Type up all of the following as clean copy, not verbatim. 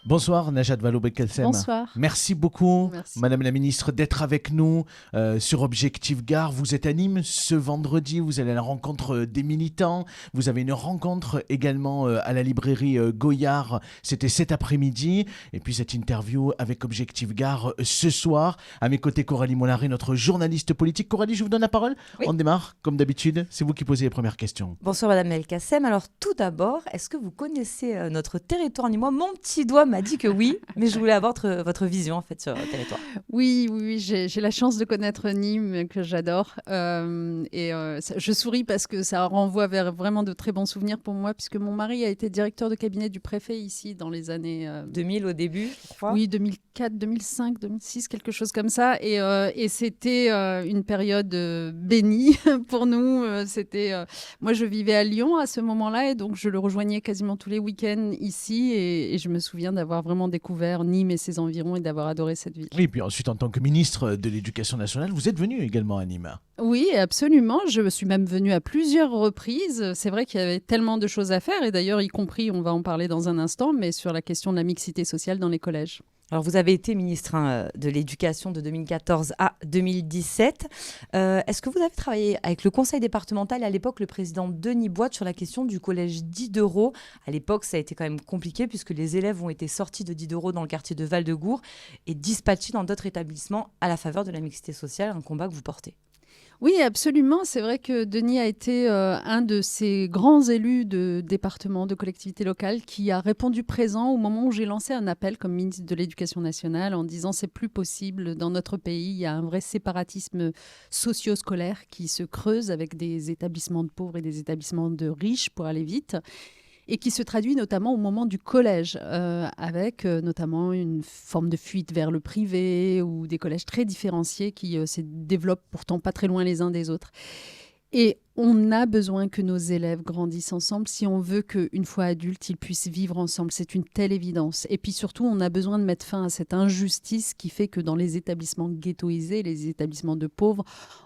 Bonsoir Najat Vallaud-Belkacem. Bonsoir. Merci beaucoup, Merci. Madame la Ministre, d'être avec nous sur Objectif Gare. Vous êtes à Nîmes ce vendredi, vous allez à la rencontre des militants. Vous avez une rencontre également à la librairie Goyard, c'était cet après-midi. Et puis cette interview avec Objectif Gare ce soir. À mes côtés, Coralie Mollary, notre journaliste politique. Coralie, je vous donne la parole. Oui. On démarre, comme d'habitude. C'est vous qui posez les premières questions. Bonsoir Madame Belkacem. Alors tout d'abord, est-ce que vous connaissez notre territoire nîmois? Mon petit doigt m'a dit que oui, mais je voulais avoir votre vision en fait sur le territoire. Oui, j'ai la chance de connaître Nîmes, que j'adore. Je souris parce que ça renvoie vers vraiment de très bons souvenirs pour moi, puisque mon mari a été directeur de cabinet du préfet ici dans les années... 2000 au début, je crois. Oui, 2004, 2005, 2006, quelque chose comme ça. Et c'était une période bénie pour nous. Moi, je vivais à Lyon à ce moment-là, et donc je le rejoignais quasiment tous les week-ends ici. Et je me souviens d'avoir vraiment découvert Nîmes et ses environs et d'avoir adoré cette ville. Et puis ensuite, en tant que ministre de l'Éducation nationale, vous êtes venu également à Nîmes. Oui, absolument. Je suis même venue à plusieurs reprises. C'est vrai qu'il y avait tellement de choses à faire, et d'ailleurs, y compris, on va en parler dans un instant, mais sur la question de la mixité sociale dans les collèges. Alors vous avez été ministre de l'Éducation de 2014 à 2017. Est-ce que vous avez travaillé avec le conseil départemental et à l'époque le président Denis Boite sur la question du collège Diderot? À l'époque, ça a été quand même compliqué puisque les élèves ont été sortis de Diderot dans le quartier de Val-de-Gour et dispatchés dans d'autres établissements à la faveur de la mixité sociale, un combat que vous portez. Oui, absolument. C'est vrai que Denis a été un de ces grands élus de département, de collectivité locale, qui a répondu présent au moment où j'ai lancé un appel comme ministre de l'Éducation nationale en disant c'est plus possible dans notre pays. Il y a un vrai séparatisme socio-scolaire qui se creuse avec des établissements de pauvres et des établissements de riches pour aller vite, et qui se traduit notamment au moment du collège, avec notamment une forme de fuite vers le privé ou des collèges très différenciés qui se développent pourtant pas très loin les uns des autres. Et on a besoin que nos élèves grandissent ensemble si on veut qu'une fois adultes, ils puissent vivre ensemble. C'est une telle évidence. Et puis surtout, on a besoin de mettre fin à cette injustice qui fait que dans les établissements ghettoisés, les établissements de pauvres,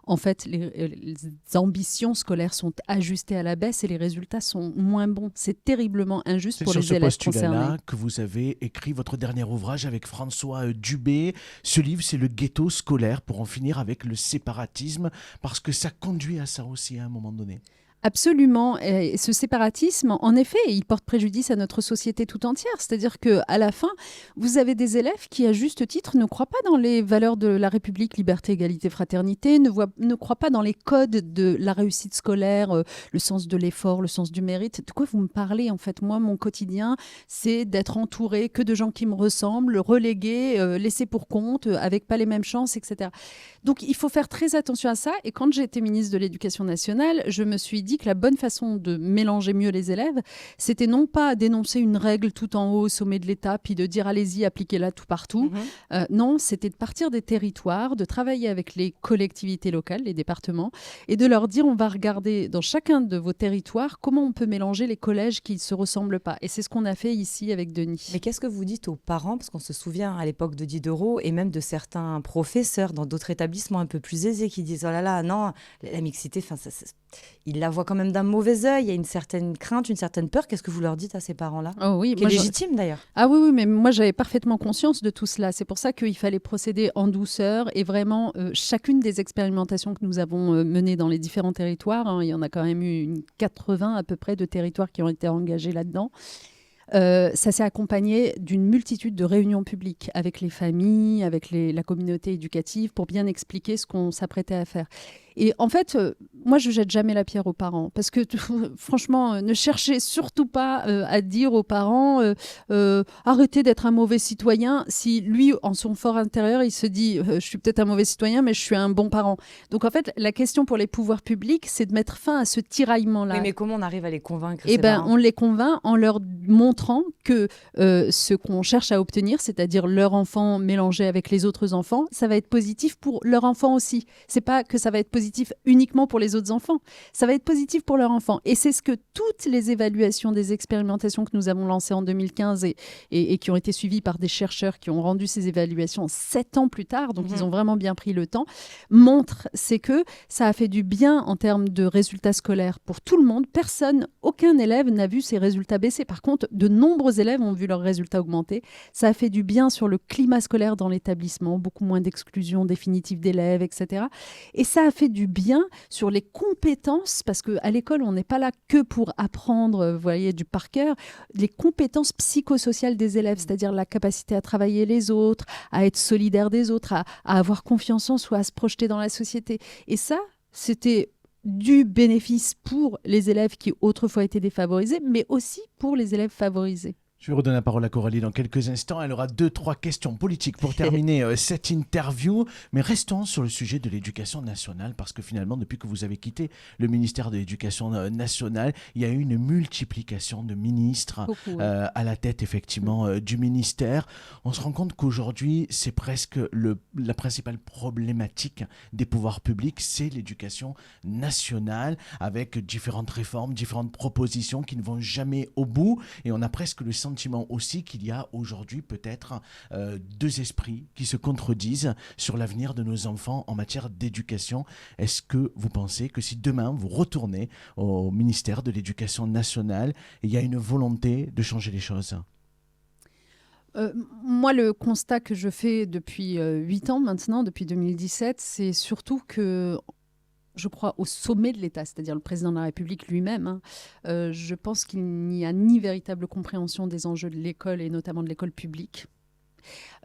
en fait, les ambitions scolaires sont ajustées à la baisse et les résultats sont moins bons. C'est terriblement injuste pour les élèves concernés. C'est sur ce postulat-là que vous avez écrit votre dernier ouvrage avec François Dubé. Ce livre, c'est le ghetto scolaire pour en finir avec le séparatisme, parce que ça conduit à ça aussi à un moment donné. Absolument. Et ce séparatisme, en effet, il porte préjudice à notre société tout entière. C'est-à-dire qu'à la fin, vous avez des élèves qui, à juste titre, ne croient pas dans les valeurs de la République, liberté, égalité, fraternité, ne croient pas dans les codes de la réussite scolaire, le sens de l'effort, le sens du mérite. De quoi vous me parlez, en fait? Moi, mon quotidien, c'est d'être entouré que de gens qui me ressemblent, relégués, laissés pour compte, avec pas les mêmes chances, etc. Donc, il faut faire très attention à ça. Et quand j'ai été ministre de l'Éducation nationale, je me suis dit que la bonne façon de mélanger mieux les élèves, c'était non pas dénoncer une règle tout en haut au sommet de l'État, puis de dire allez-y, appliquez-la tout partout. Non, c'était de partir des territoires, de travailler avec les collectivités locales, les départements, et de leur dire on va regarder dans chacun de vos territoires comment on peut mélanger les collèges qui ne se ressemblent pas. Et c'est ce qu'on a fait ici avec Denis. Mais qu'est-ce que vous dites aux parents? Parce qu'on se souvient à l'époque de Diderot et même de certains professeurs dans d'autres établissements un peu plus aisés qui disent oh là là, non, la mixité, ils la voient quand même d'un mauvais œil, il y a une certaine crainte, une certaine peur. Qu'est-ce que vous leur dites à ces parents-là? Oh oui, qui est légitime d'ailleurs. Ah oui, mais moi j'avais parfaitement conscience de tout cela. C'est pour ça qu'il fallait procéder en douceur et vraiment chacune des expérimentations que nous avons menées dans les différents territoires, il y en a quand même eu 80 à peu près de territoires qui ont été engagés là-dedans. Ça s'est accompagné d'une multitude de réunions publiques avec les familles, avec la communauté éducative pour bien expliquer ce qu'on s'apprêtait à faire. Et en fait, moi, je jette jamais la pierre aux parents parce que franchement, ne cherchez surtout pas à dire aux parents arrêtez d'être un mauvais citoyen si lui, en son fort intérieur, il se dit je suis peut-être un mauvais citoyen, mais je suis un bon parent. Donc en fait, la question pour les pouvoirs publics, c'est de mettre fin à ce tiraillement-là. Oui, mais comment on arrive à les convaincre? Eh bien, on les convainc en leur montrant que ce qu'on cherche à obtenir, c'est-à-dire leur enfant mélangé avec les autres enfants, ça va être positif pour leur enfant aussi. C'est pas que ça va être positif positif uniquement pour les autres enfants. Ça va être positif pour leurs enfants. Et c'est ce que toutes les évaluations des expérimentations que nous avons lancées en 2015 et qui ont été suivies par des chercheurs qui ont rendu ces évaluations 7 ans plus tard, donc ils ont vraiment bien pris le temps, montrent, c'est que ça a fait du bien en termes de résultats scolaires pour tout le monde. Aucun élève n'a vu ses résultats baisser. Par contre, de nombreux élèves ont vu leurs résultats augmenter. Ça a fait du bien sur le climat scolaire dans l'établissement, beaucoup moins d'exclusion définitive d'élèves, etc. Et ça a fait du bien sur les compétences, parce qu'à l'école, on n'est pas là que pour apprendre, vous voyez, du par cœur, les compétences psychosociales des élèves, c'est-à-dire la capacité à travailler les autres, à être solidaire des autres, à avoir confiance en soi, à se projeter dans la société. Et ça, c'était du bénéfice pour les élèves qui autrefois étaient défavorisés, mais aussi pour les élèves favorisés. Je vais redonner la parole à Coralie dans quelques instants. Elle aura 2-3 questions politiques pour terminer cette interview. Mais restons sur le sujet de l'éducation nationale, parce que finalement, depuis que vous avez quitté le ministère de l'Éducation nationale, il y a eu une multiplication de ministres à la tête, effectivement, du ministère. On se rend compte qu'aujourd'hui, c'est presque la principale problématique des pouvoirs publics, c'est l'éducation nationale, avec différentes réformes, différentes propositions qui ne vont jamais au bout. Et on a presque le sentiment aussi qu'il y a aujourd'hui peut-être deux esprits qui se contredisent sur l'avenir de nos enfants en matière d'éducation. Est-ce que vous pensez que si demain vous retournez au ministère de l'Éducation nationale, il y a une volonté de changer les choses ? Moi, le constat que je fais depuis 8 ans maintenant, depuis 2017, c'est surtout que je crois, au sommet de l'État, c'est-à-dire le président de la République lui-même, je pense qu'il n'y a ni véritable compréhension des enjeux de l'école et notamment de l'école publique,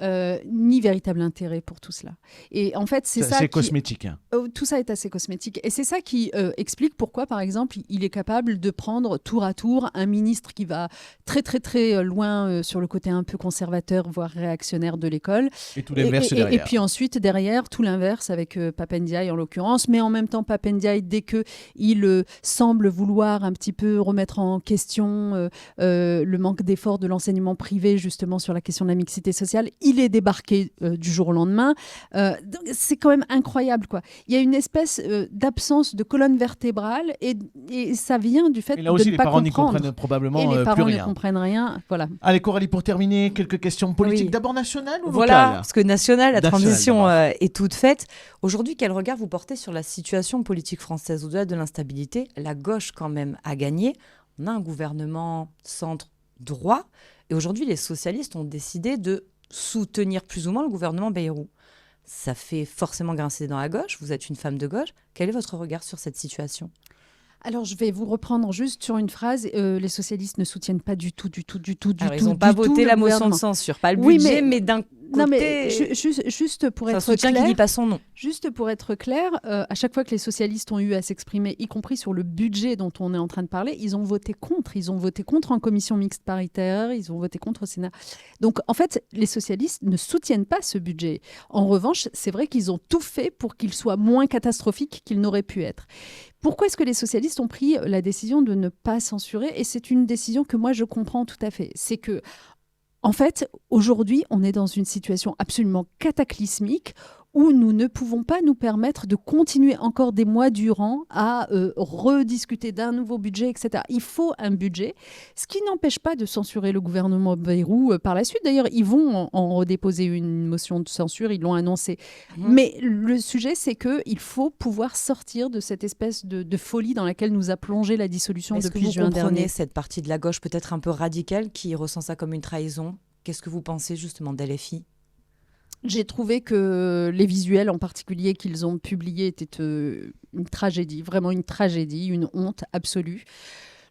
ni véritable intérêt pour tout cela. Et en fait, c'est cosmétique. Hein. Tout ça est assez cosmétique. Et c'est ça qui explique pourquoi, par exemple, il est capable de prendre tour à tour un ministre qui va très, très, très loin sur le côté un peu conservateur, voire réactionnaire de l'école. Et tout l'inverse derrière. Et puis ensuite, derrière, tout l'inverse avec Pap Ndiaye en l'occurrence. Mais en même temps, Pap Ndiaye, dès qu'il semble vouloir un petit peu remettre en question le manque d'effort de l'enseignement privé, justement, sur la question de la mixité sociale, il est débarqué du jour au lendemain. Donc c'est quand même incroyable, quoi. Il y a une espèce d'absence de colonne vertébrale et ça vient du fait de ne pas comprendre. Et là aussi, les parents n'y comprennent probablement plus rien. Et les parents ne comprennent rien. Voilà. Allez, Coralie, pour terminer, quelques questions politiques. Oui. D'abord nationales ou locales ? Voilà, parce que nationale, la transition est toute faite. Aujourd'hui, quel regard vous portez sur la situation politique française ? Au-delà de l'instabilité, la gauche, quand même, a gagné. On a un gouvernement centre-droit. Et aujourd'hui, les socialistes ont décidé de soutenir plus ou moins le gouvernement Bayrou. Ça fait forcément grincer dans la gauche. Vous êtes une femme de gauche. Quel est votre regard sur cette situation ? Alors, je vais vous reprendre juste sur une phrase. Les socialistes ne soutiennent pas du tout. Alors, ils n'ont pas voté la motion de censure, pas le budget, mais d'un côté... Non, mais juste pour être clair... C'est un soutien qui ne dit pas son nom. Juste pour être clair, à chaque fois que les socialistes ont eu à s'exprimer, y compris sur le budget dont on est en train de parler, ils ont voté contre. Ils ont voté contre en commission mixte paritaire, ils ont voté contre au Sénat. Donc, en fait, les socialistes ne soutiennent pas ce budget. En revanche, c'est vrai qu'ils ont tout fait pour qu'il soit moins catastrophique qu'il n'aurait pu être. Pourquoi est-ce que les socialistes ont pris la décision de ne pas censurer ? Et c'est une décision que moi, je comprends tout à fait. C'est que, en fait, aujourd'hui, on est dans une situation absolument cataclysmique où nous ne pouvons pas nous permettre de continuer encore des mois durant à rediscuter d'un nouveau budget, etc. Il faut un budget, ce qui n'empêche pas de censurer le gouvernement Bayrou par la suite. D'ailleurs, ils vont en redéposer une motion de censure, ils l'ont annoncé. Mais le sujet, c'est qu'il faut pouvoir sortir de cette espèce de folie dans laquelle nous a plongé la dissolution depuis juin dernier. Est-ce que vous comprenez cette partie de la gauche peut-être un peu radicale qui ressent ça comme une trahison ? Qu'est-ce que vous pensez justement d'LFI ? J'ai trouvé que les visuels en particulier qu'ils ont publiés étaient une tragédie, vraiment une tragédie, une honte absolue.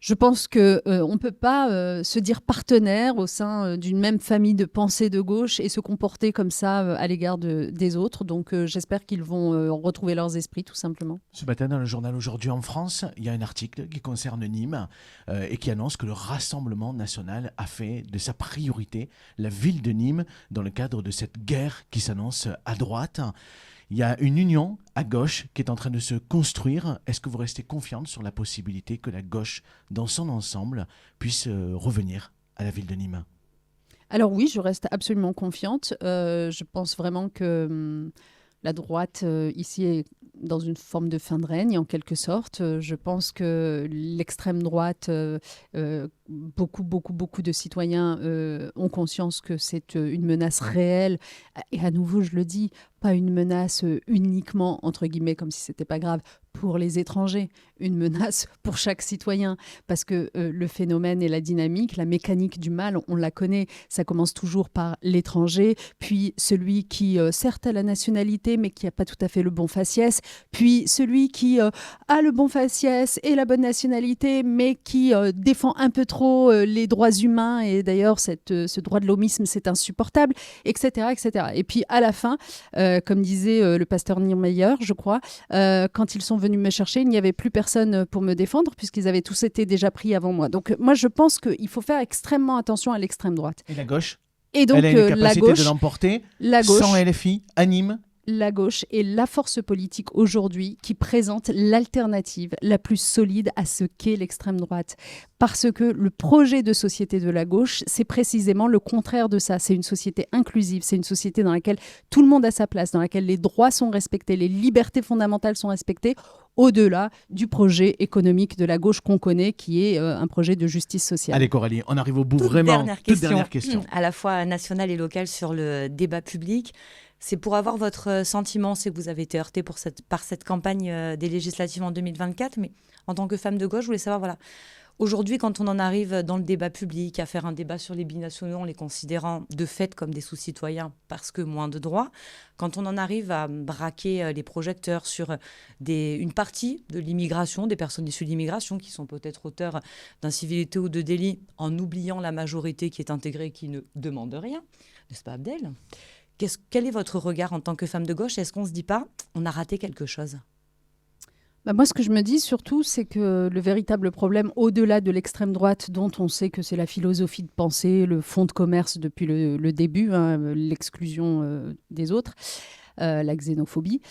Je pense qu'on ne peut pas se dire partenaire au sein d'une même famille de pensée de gauche et se comporter comme ça à l'égard des autres. Donc j'espère qu'ils vont retrouver leurs esprits tout simplement. Ce matin dans le journal Aujourd'hui en France, il y a un article qui concerne Nîmes et qui annonce que le Rassemblement national a fait de sa priorité la ville de Nîmes dans le cadre de cette guerre qui s'annonce à droite. Il y a une union à gauche qui est en train de se construire. Est-ce que vous restez confiante sur la possibilité que la gauche, dans son ensemble, puisse revenir à la ville de Nîmes ? Alors oui, je reste absolument confiante. Je pense vraiment que La droite, ici, est dans une forme de fin de règne, en quelque sorte. Je pense que l'extrême droite, beaucoup de citoyens ont conscience que c'est une menace réelle. Et à nouveau, je le dis, pas une menace uniquement, entre guillemets, comme si c'était pas grave, pour les étrangers, une menace pour chaque citoyen, parce que le phénomène et la dynamique, la mécanique du mal, on la connaît, ça commence toujours par l'étranger, puis celui qui, certes, a la nationalité, mais qui n'a pas tout à fait le bon faciès, puis celui qui a le bon faciès et la bonne nationalité, mais qui défend un peu trop les droits humains, et d'ailleurs, ce droit de l'homisme, c'est insupportable, etc., etc. Et puis, à la fin, comme disait le pasteur Niemeyer, je crois, quand ils sont venus me chercher, il n'y avait plus personne pour me défendre puisqu'ils avaient tous été déjà pris avant moi. Donc moi, je pense qu'il faut faire extrêmement attention à l'extrême droite. Et la gauche? Et donc, elle a une capacité de l'emporter sans gauche, LFI, anime. La gauche est la force politique aujourd'hui qui présente l'alternative la plus solide à ce qu'est l'extrême droite. Parce que le projet de société de la gauche, c'est précisément le contraire de ça. C'est une société inclusive, c'est une société dans laquelle tout le monde a sa place, dans laquelle les droits sont respectés, les libertés fondamentales sont respectées, au-delà du projet économique de la gauche qu'on connaît, qui est un projet de justice sociale. Allez Coralie, on arrive au bout Toute dernière question. À la fois nationale et locale sur le débat public. C'est pour avoir votre sentiment, c'est que vous avez été heurté par cette campagne des législatives en 2024, mais en tant que femme de gauche, je voulais savoir, voilà, aujourd'hui, quand on en arrive dans le débat public, à faire un débat sur les binationaux, en les considérant de fait comme des sous-citoyens parce que moins de droits, quand on en arrive à braquer les projecteurs sur une partie de l'immigration, des personnes issues de l'immigration qui sont peut-être auteurs d'incivilité ou de délit, en oubliant la majorité qui est intégrée et qui ne demande rien, n'est-ce pas Abdel ? Quel est votre regard en tant que femme de gauche ? Est-ce qu'on ne se dit pas, on a raté quelque chose ? Moi, ce que je me dis surtout, c'est que le véritable problème, au-delà de l'extrême droite, dont on sait que c'est la philosophie de pensée, le fond de commerce depuis le début, l'exclusion des autres, la xénophobie,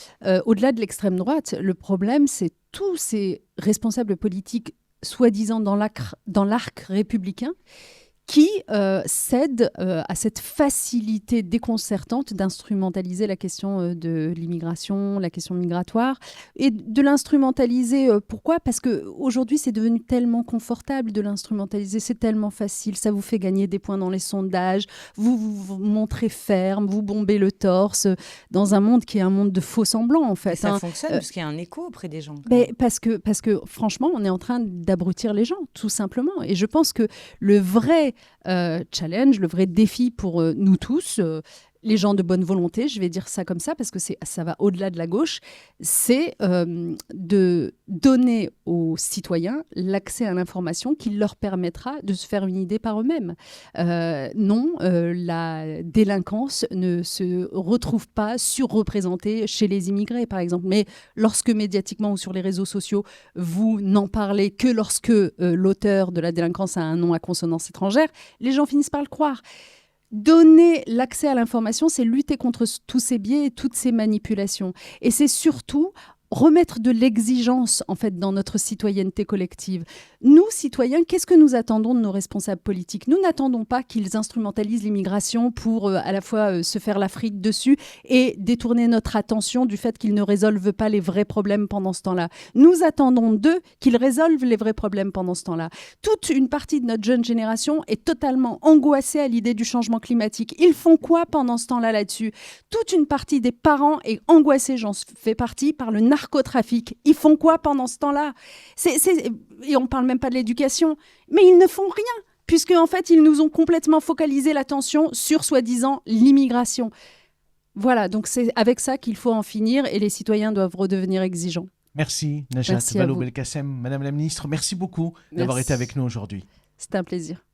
au-delà de l'extrême droite, le problème, c'est tous ces responsables politiques soi-disant dans l'arc républicain qui cède à cette facilité déconcertante d'instrumentaliser la question de l'immigration, la question migratoire, et de l'instrumentaliser. Pourquoi ? Parce qu'aujourd'hui, c'est devenu tellement confortable de l'instrumentaliser, c'est tellement facile, ça vous fait gagner des points dans les sondages, vous montrez ferme, vous bombez le torse, dans un monde qui est un monde de faux semblants, en fait. Et ça fonctionne, parce qu'il y a un écho auprès des gens. Parce que, franchement, on est en train d'abrutir les gens, tout simplement. Et je pense que le vrai challenge, le vrai défi pour nous tous, les gens de bonne volonté, je vais dire ça comme ça parce que ça va au-delà de la gauche, c'est de donner aux citoyens l'accès à l'information qui leur permettra de se faire une idée par eux-mêmes. La délinquance ne se retrouve pas surreprésentée chez les immigrés, par exemple. Mais lorsque médiatiquement ou sur les réseaux sociaux, vous n'en parlez que lorsque l'auteur de la délinquance a un nom à consonance étrangère, les gens finissent par le croire. Donner l'accès à l'information, c'est lutter contre tous ces biais et toutes ces manipulations. Et c'est surtout remettre de l'exigence, en fait, dans notre citoyenneté collective. Nous, citoyens, qu'est-ce que nous attendons de nos responsables politiques ? Nous n'attendons pas qu'ils instrumentalisent l'immigration pour à la fois se faire la frite dessus et détourner notre attention du fait qu'ils ne résolvent pas les vrais problèmes pendant ce temps-là. Nous attendons d'eux qu'ils résolvent les vrais problèmes pendant ce temps-là. Toute une partie de notre jeune génération est totalement angoissée à l'idée du changement climatique. Ils font quoi pendant ce temps-là là-dessus ? Toute une partie des parents est angoissée, j'en fais partie, par le narcotrafic. Ils font quoi pendant ce temps-là ? Et on ne parle même pas de l'éducation. Mais ils ne font rien, puisque en fait, ils nous ont complètement focalisé l'attention sur, soi-disant, l'immigration. Voilà, donc c'est avec ça qu'il faut en finir et les citoyens doivent redevenir exigeants. Merci Najat Vallaud-Belkacem, Madame la Ministre. Merci beaucoup d'avoir été avec nous aujourd'hui. C'était un plaisir.